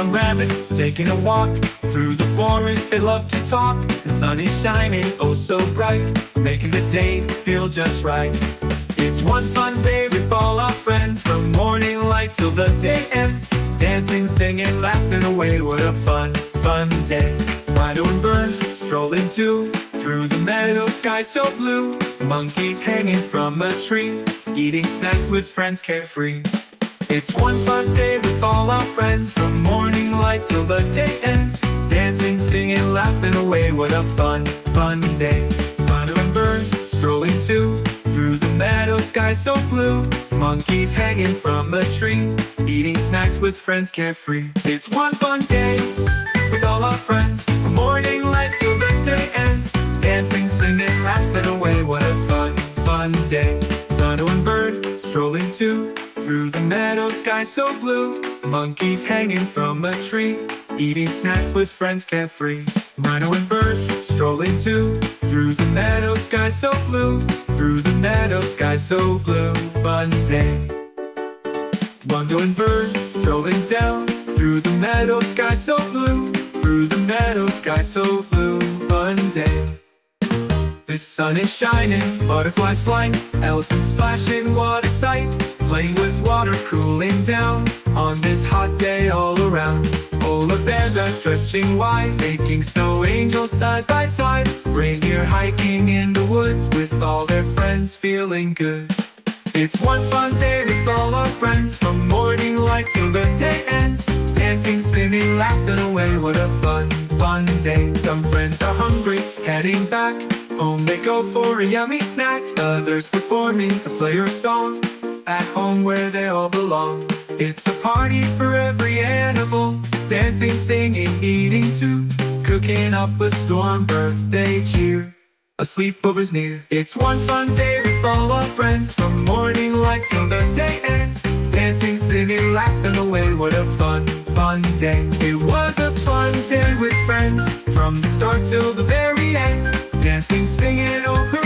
one rabbit taking a walk through the forest. They love to talk. The sun is shining oh so bright, making the day feel just right. It's one fun day with all our friends, from morning light till the day ends. Dancing, singing, laughing away, what a fun, fun day. Rhino and bird strolling too, through the meadow, sky so blue. Monkeys hanging from a tree, eating snacks with friends carefree. It's one fun day with all our friends, from morning light till the day ends. Dancing, singing, laughing away, what a fun, fun day. Rhino and bird strolling too, through the meadow, sky so blue. Monkeys hanging from a tree, eating snacks with friends carefree. It's one fun day with all our friends, from morning light till the day ends. Dancing, singing, laughing away, what a fun, fun day. Rhino and bird strolling too, through the meadow, sky so blue. Monkeys hanging from a tree, eating snacks with friends carefree. Rhino and bird strolling too, through the meadow, sky so blue. Through the meadow, sky so blue, fun day. Rhino and bird strolling down, through the meadow, sky so blue. Through the meadow, sky so blue, fun day. The sun is shining, butterflies flying, elephants splashing, what a sight. Playing with water, cooling down, on this hot day all around. Polar bears are stretching wide, making snow angels side by side. Reindeer hiking in the woods, with all their friends feeling good. It's one fun day with all our friends, from morning light till the day ends. Dancing, singing, laughing away, what a fun, fun day. Some friends are hungry, heading back home they go for a yummy snack. Others performing a play or song, at home where they all belong. It's a party for every animal, dancing, singing, eating too. Cooking up a storm birthday cheer, a sleepover's near. It's one fun day with all our friends, from morning light till the day ends. Dancing, singing, laughing away, what a fun, fun day. It was a fun day with friends, from the start till the very end. Dancing, singing, oh